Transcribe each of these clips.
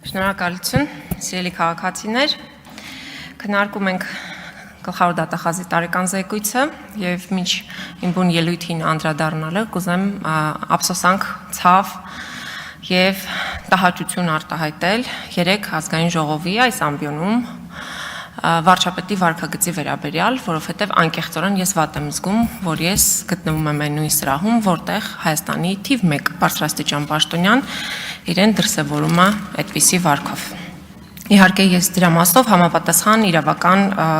Շնորհակալություն, սիրելի քաղաքացիներ, քննարկում ենք գլխավոր դատախազի տարեկան զեկույցը եւ մինչ իմ բուն ելույթին անդրադառնալը կուզեմ ափսոսանք, ցավ եւ տհաճություն արտահայտել 3 ազգային ժողովի այս ամբիոնում վարչապետի վարքագծի վերաբերյալ, որովհետև անկեղծորեն ես վատ եմ զգում, որ ես գտնվում եմ այն նույն սրահում, որտեղ Հայաստանի թիվ 1 բարձրաստիճան պաշտոնյան իրեն դրսևորում է այդպիսի վարքով։ Իհարկե ես դրա մասով համապատասխան իրավական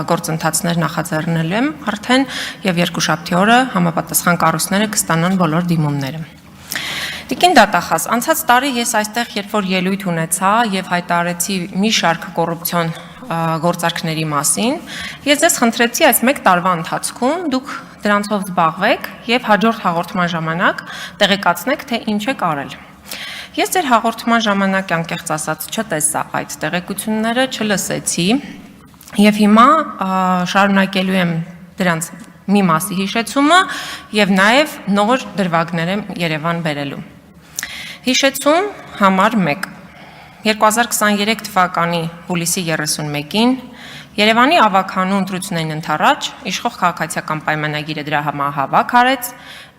գործընթացներ նախաձեռնել եմ արդեն եւ երկուշաբթի օրը համապատասխան կառույցները կստանան բոլոր դիմումները։ Տիկին դատախազ, անցած տարի ես այստեղ երբ որ ելույթ ունեցա եւ հայտարարեցի մի շարք կոռուպցիոն գործարքների մասին, ես ձեզ խնդրեցի այս 1 տարվա ընթացքում դուք դրանցով զբաղվեք եւ հաջորդ հաղորդման ժամանակ տեղեկացնեք, թե ինչ եք արել։ Ես ձեր հաղորդման ժամանակ անկեղծ ասած չտեսա այդ տեղեկությունները, չլսեցի եւ հիմա շարունակելու եմ դրանց մի մասի հիշեցումը եւ նաեւ նոր դրվագներ եմ Երևան բերելու։ Հիշեցում համար 1 2023 թվականի հուլիսի 31-ին Երևանի ավագանու ընտրություններին ընդառաջ իշխող քաղաքացիական պայմանագիրը դրա համահավաք արեց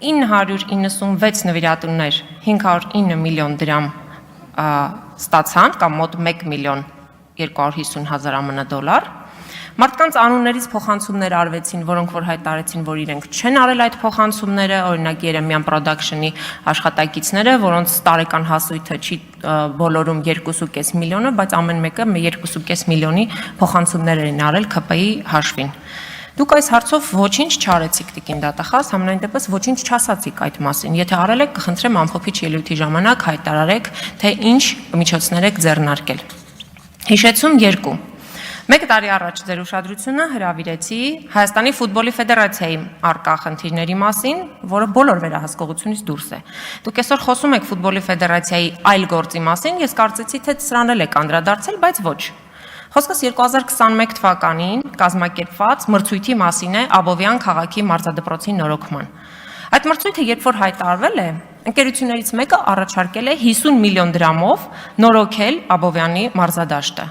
996 նվիրատուներ 509 միլիոն դրամ ստացան կամ մոտ 1 միլիոն 250 հազար ԱՄՆ դոլար Մարդկանց անուններից փոխանցումներ արվեցին, որոնք որ հայտարարեցին, որ իրենք չեն արել այդ փոխանցումները, օրինակ Երեմյան Production-ի աշխատակիցները, որոնց տարեկան հասույթը չի բոլորում 2.5 միլիոնը, բայց ամեն մեկը 2.5 միլիոնի փոխանցումներ են արել ՔՊ-ի հաշվին։ Դուք այս հարցով ոչինչ չարեցիք, տիկին դատախազ, համենայն դեպս ոչինչ չասացիք այդ մասին։ Եթե արել եք, կխնդրեմ ամփոփիչ ելույթի ժամանակ հայտարարեք, թե ինչ միջոցներ եք ձեռնարկել։ Հիշեցում 2 Մեկ տարի առաջ ձեր ուշադրությունը հրավիրեցի Հայաստանի ֆուտբոլի ֆեդերացիայի արկա խնդիրների մասին, որը բոլոր վերահսկողությունից դուրս է։ Դուք այսօր խոսում եք ֆուտբոլի ֆեդերացիայի այլ գործի մասին, ես կարծեցի, թե սրան էլ եք անդրադարձել, բայց ոչ։ Խոսքս 2021 թվականին կազմակերպված մրցույթի մասին է Աբովյան քաղաքի մարզադպրոցի նորոգման։ Այդ մրցույթը երբ որ հայտարարվել է, ընկերություններից մեկը առաջարկել է 50 միլիոն դրամով նորոգել Աբովյանի մարզադաշտը։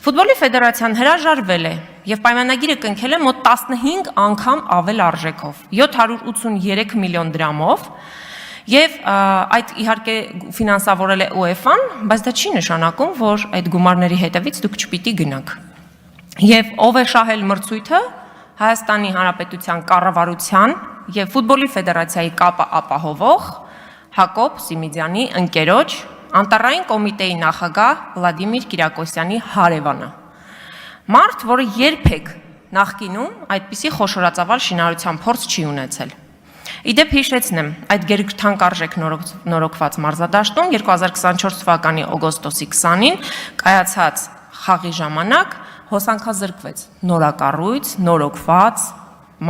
Ֆուտբոլի ֆեդերացիան հրաժարվել է եւ պայմանագիրը կնքել է մոտ 15 անգամ ավել արժեքով 783 միլիոն դրամով եւ այդ իհարկե ֆինանսավորել է UEFA-ն, բայց դա չի նշանակում, որ այդ գումարների հետևից դուք չպիտի գնաք։ Եվ ով է շահել մրցույթը Հայաստանի Հանրապետության կառավարության եւ ֆուտբոլի ֆեդերացիայի կապը ապահովող Հակոբ Սիմիդյանի ընկերոջ Անտարային կոմիտեի նախագահ Վլադիմիր Կիրակոսյանի հարևանը։ Մարդ, որը երբեք նախկինում այդպիսի խոշորածավալ շինարարության փորձ չի ունեցել։ Իդեպ հիշեցնեմ, այդ գերթանկարժեք նորոգված մարզադաշտում 2024 թվականի օգոստոսի 20-ին կայացած խաղի ժամանակ հոսանքազրկվեց նորակառույց, նորոգված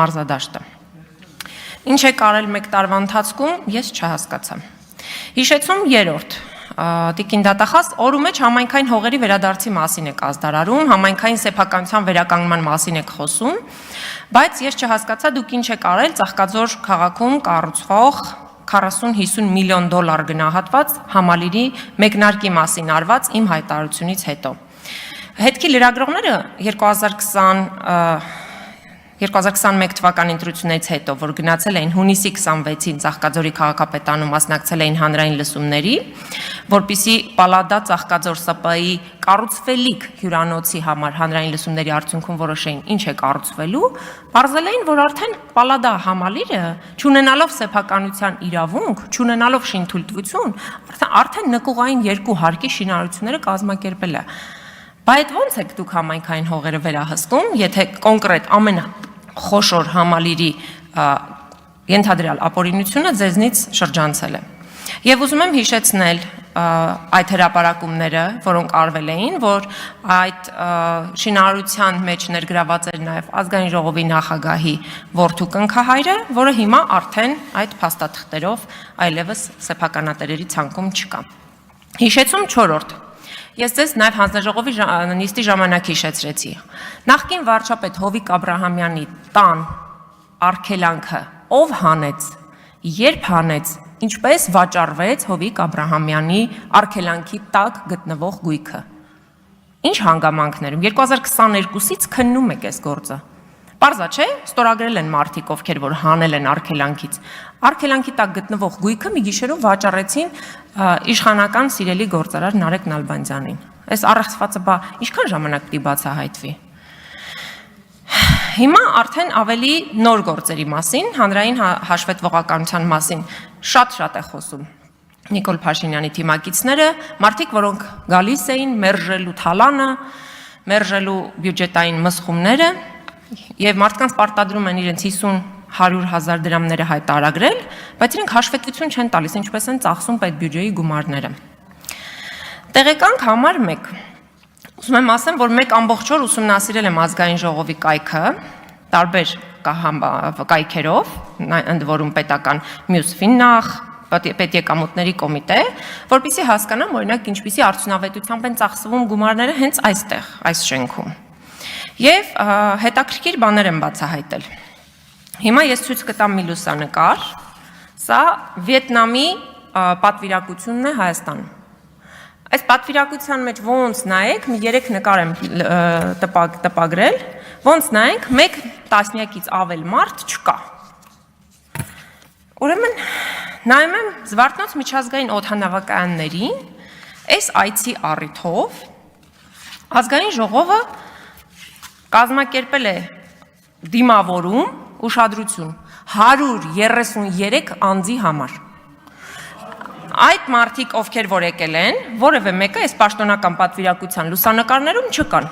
մարզադաշտը։ Ինչ է կարել 1 տարվա ընթացքում, ես չհասկացա։ Հիշեցում 3 Տիկին դատախազ օրու մեջ համայնքային հողերի վերադարձի մասին եք ազդարարում, համայնքային սեփականության վերականգնման մասին եք խոսում, բայց ես չհասկացա դուք ինչ եք արել Ծաղկաձոր քաղաքում կառուցվող 40-50 միլիոն դոլար գնահատված համալիրի մեկնարկի մասին արված իմ հայտարարությունից հետո։ Հետքի լրագրողները 2021 թվականի ընտրությունից հետո, որ գնացել էին հունիսի 26-ին Ծաղկաձորի քաղաքապետարանում մասնակցել էին հանրային լսումների, որպիսի Պալադա Ծաղկաձոր ՍՊ-ի կառուցվելիք հյուրանոցի համար հանրային լսումների արդյունքում որոշեին ինչ է կառուցվելու, պարզել էին, որ արդեն Պալադա համալիրը, չունենալով սեփականության իրավունք, չունենալով շինթույլտվություն, արդեն նկուղային 2 հարկի շինարարությունները կազմակերպել է։ Բայց ո՞նց եք դուք համայնքային հողերը վերահսկում, եթե կոնկրետ ամենախոշոր համալիրի ենթադրյալ ապօրինությունը ձեզնից շրջանցել է։ Եվ ուզում եմ հիշեցնել այդ հրապարակումները, որոնք արվել էին, որ այդ շինարարության մեջ ներգրաված էր նաև ազգային ժողովի նախագահի որդու կնքահայրը, որը հիմա արդեն այդ փաստաթղթերով այլևս սեփականատերերի ցանկում չկա։ Հիշեցում 4 Ես ձեզ նաև հանձնաժողովի նիստի ժամանակ հիշեցրեցի։ Նախկին վարչապետ Հովիկ Աբրահամյանի տան արգելանքը ով հանեց, երբ հանեց, ինչպես վաճառվեց Հովիկ Աբրահամյանի արգելանքի տակ գտնվող գույքը։ Ինչ հանգամանքներում 2022-ից քննում եք այս գործը։ Պարզա չէ, ստորագրել են մարդիկ, ովքեր որ հանել են արգելանքից։ Արգելանքի տակ գտնվող գույքը մի գիշերում վաճառեցին իշխանական սիրելի գործարար Նարեկ Նալբանդյանին։ Այս առեղծվածը բա ինչքան ժամանակ պիտի բացահայտվի։ Հիմա արդեն ավելի նոր գործերի մասին, հանրային հաշվետվողականության մասին շատ է խոսում Նիկոլ Փաշինյանի թիմակիցները, մարդիկ, որոնք գալիս էին մերժելու թալանը, մերժելու բյուջետային մսխումները եւ մարդկանց պարտադրում են իրենց 50-100 հազար դրամները հայտարարել, բայց իրենք հաշվետվություն չեն տալիս, ինչպես են ծախսում պետբյուջեի գումարները։ Տեղեկանք համար 1 Ուզում եմ ասեմ, որ մեկ ամբողջ օր ուսումնասիրել եմ ազգային ժողովի կայքը, տարբեր կայքերով, ընդ որում պետական մյուս ֆիննախ, պետեկամուտների կոմիտե, որպեսզի հասկանամ, օրինակ, ինչպիսի արդյունավետությամբ են ծախսվում գումարները հենց այստեղ, այս շենքում։ Եվ հետաքրքիր բաներ եմ բացահայտել։ Հիմա ես ցույց կտամ մի լուսանկար, սա Վիետնամի պատվիրակությունն է Հայաստանում։ Այս պատվիրակության մեջ ոնց նայեք, մի 3 նկար եմ տպագրել, ոնց նայենք, 1 տասնյակից ավել մարդ չկա։ Ուրեմն նայում եմ Զվարթնոց միջազգային օդանավակայաններին, այս այցի առիթով ազգային ժողովը կազմակերպել է դիմավորում ուշադրություն 133 անձի համար։ Այդ մարդիկ, ովքեր որ եկել են, որևէ մեկը այս պաշտոնական պատվիրակության լուսանկարներում չկան։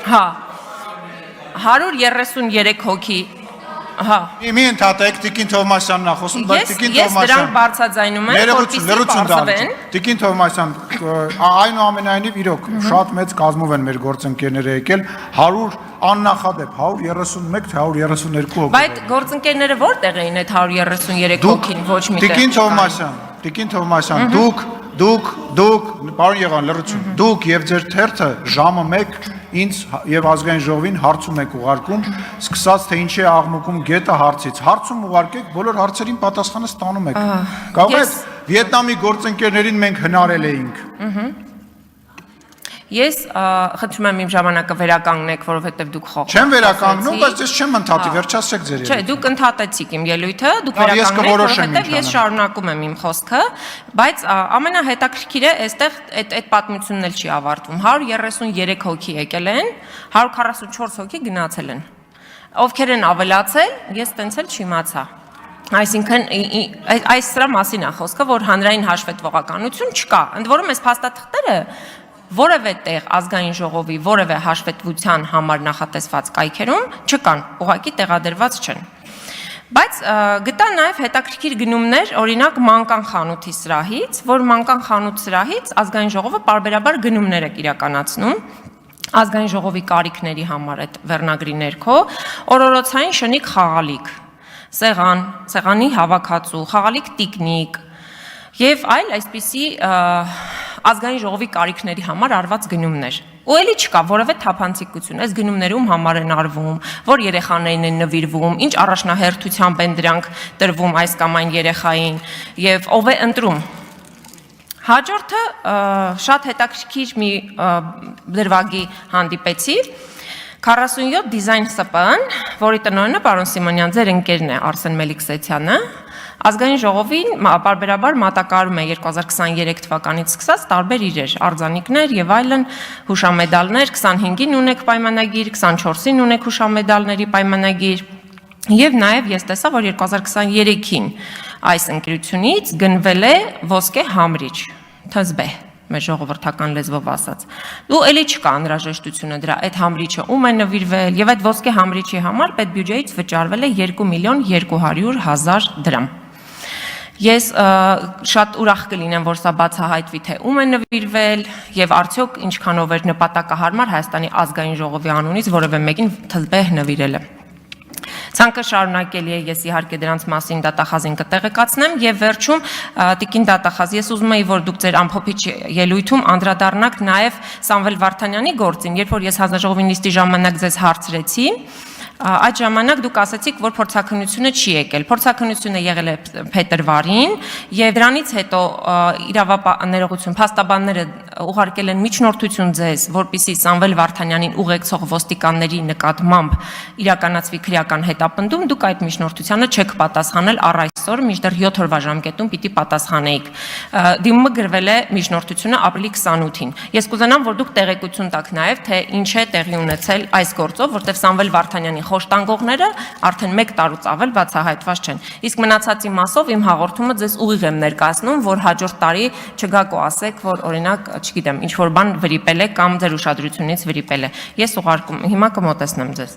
Հա, 133 հոգի, հա։ Մի ընդհատեք, Տիկին Թովմասյանն է խոսում, բայց Տիկին Ես դրանք բարձրաձայնում եմ, որպեսզի բարձվեն։ Տիկին Թովմասյան, այնուամենայնիվ իրոք շատ մեծ կազմով են մեր գործընկերները եկել, 100 աննախադեպ 131 թե 132 հոգի։ Բայց գործընկերները որտեղ էին այդ 133 հոգին, ոչ միտեղ։ Տիկին Թովմասյան, դուք, պարոն Եղան, լրություն, դուք եւ ձեր թերթը ժամը 1 ինձ եւ ազգային ժողովին հարցում եք ուղարկում, սկսած թե ինչի է աղմուկում գետը հարցից։ Հարցում ուղարկեք, բոլոր հարցերին պատասխանը ստանում եք։ Կարող եք Վիետնամի գործընկերներին մենք հնարել էինք։ Ես խնդրում եմ իմ ժամանակը վերականգնեք, որովհետև դուք խոխ։ Չեմ վերականգնում, բայց ես չեմ ընդհատի, վերջացրեք ձեր ելույթը։ Չէ, դուք ընդհատեցիք իմ ելույթը, դուք վերականգնեք, որովհետև ես շարունակում եմ իմ խոսքը, բայց ամենահետաքրքիրը այստեղ այդ պատմությունն էլ չի ավարտվում։ 133 հոգի եկել են, 144 հոգի գնացել են։ Ովքեր են ավելացել, ես տենց էլ չիմացա։ Այսինքն այս սրա մասին է խոսքը, որ հանրային հաշվետվողականություն չկա։ Ընդ որում այս փաստաթղթերը որևէ տեղ ազգային ժողովի որևէ հաշվետվության համար նախատեսված կայքերում չկան, ուղղակի տեղադրված չեն։ Բայց գտա նաև հետաքրքիր գնումներ, օրինակ մանկան խանութի սրահից, որ մանկան խանութ սրահից ազգային ժողովը պարբերաբար գնումներ է իրականացնում ազգային ժողովի կարիքների համար այդ վերնագրի ներքո, օրորոցային շնիկ խաղալիք, սեղանի հավաքածու, խաղալիք տիկնիկ եւ այլ այսպիսի ազգային ժողովի կարիքների համար արված գնումներ։ Ու էլի չկա որևէ թափանցիկություն, այս գնումներում համար են արվում, որ երեխաներին են նվիրվում, ինչ առաջնահերթությամբ են դրանք տրվում այս կամ այն երեխային եւ ով է ընտրում։ Հաջորդը շատ հետաքրքիր մի դրվագի հանդիպեցի 47 դիզայն ՍՊԸ-ն, որի տնօրենը պարոն Սիմոնյան ձեր ընկերն է Արսեն Մելիքսեթյանը, ազգային ժողովին պարբերաբար մատակարարում է 2023 թվականից սկսած տարբեր իրեր, արձանիկներ եւ այլն, հուշամեդալներ, 25-ին ունեք պայմանագիր, 24-ին ունեք հուշամեդալների պայմանագիր եւ նաեւ ես տեսա, որ 2023-ին այս ընկերությունից գնվել է ոսկե համրիչ, ԹԶԲ, մեր ժողովրդական լեզվով ասած։ Ու էլի չկա անհրաժեշտությունը դրա, այդ համրիչը ում է նվիրվել եւ այդ ոսկե համրիչի համար պետբյուջեից վճարվել է 2.200.000 դրամ։ Ես շատ ուրախ կլինեմ, որ սա բացահայտվի, թե ում է նվիրվել եւ արդյոք ինչքանով էր նպատակահարմար Հայաստանի ազգային ժողովի անունից որևէ մեկին ԹԶԲ նվիրելը։ Ցանկը շարունակելի է, ես իհարկե դրանց մասին դատախազին կտեղեկացնեմ եւ վերջում Տիկին դատախազ, ես ուզում եի, որ դուք ձեր ամփոփիչ ելույթում անդրադառնաք նաեւ Սամվել Վարդանյանի գործին, երբ որ ես հանձնաժողովի նիստի ժամանակ ձեզ հարցրեցի, Այդ ժամանակ դուք ասացիք, որ փորձաքննությունը չի եկել։ Փորձաքննությունը եղել է փետրվարին, եւ դրանից հետո իրավապահ փաստաբանները ուղարկել են միջնորդություն ձեզ, որպեսզի Սամվել Վարդանյանին ուղեկցող ոստիկանների նկատմամբ իրականացվի քրեական հետապնդում, դուք այդ միջնորդությանը չեք պատասխանել առ այսօր, մինչդեռ 7 օրվա ժամկետում պիտի պատասխանեիք։ Դիմումը գրվել է միջնորդությունը ապրիլի 28-ին։ Ես կուզենամ, որ դուք տեղեկություն տաք նաեւ, թե ինչ է տեղի ունեցել այս գործով, որտեղ Սամվել Վարդանյանի խոշտանգողները արդեն 1 տարուց ավել բացահայտված չեն։ Իսկ մնացածի մասով իմ հաղորդումը ձեզ ուղիղ եմ ներկայացնում, որ հաջորդ տարի չգաք ու ասեք, որ օրինակ, չգիտեմ, ինչ որ բան վրիպել է կամ ձեր ուշադրությունից վրիպել է։ Ես ուղարկում, հիմա կմոտեցնեմ ձեզ։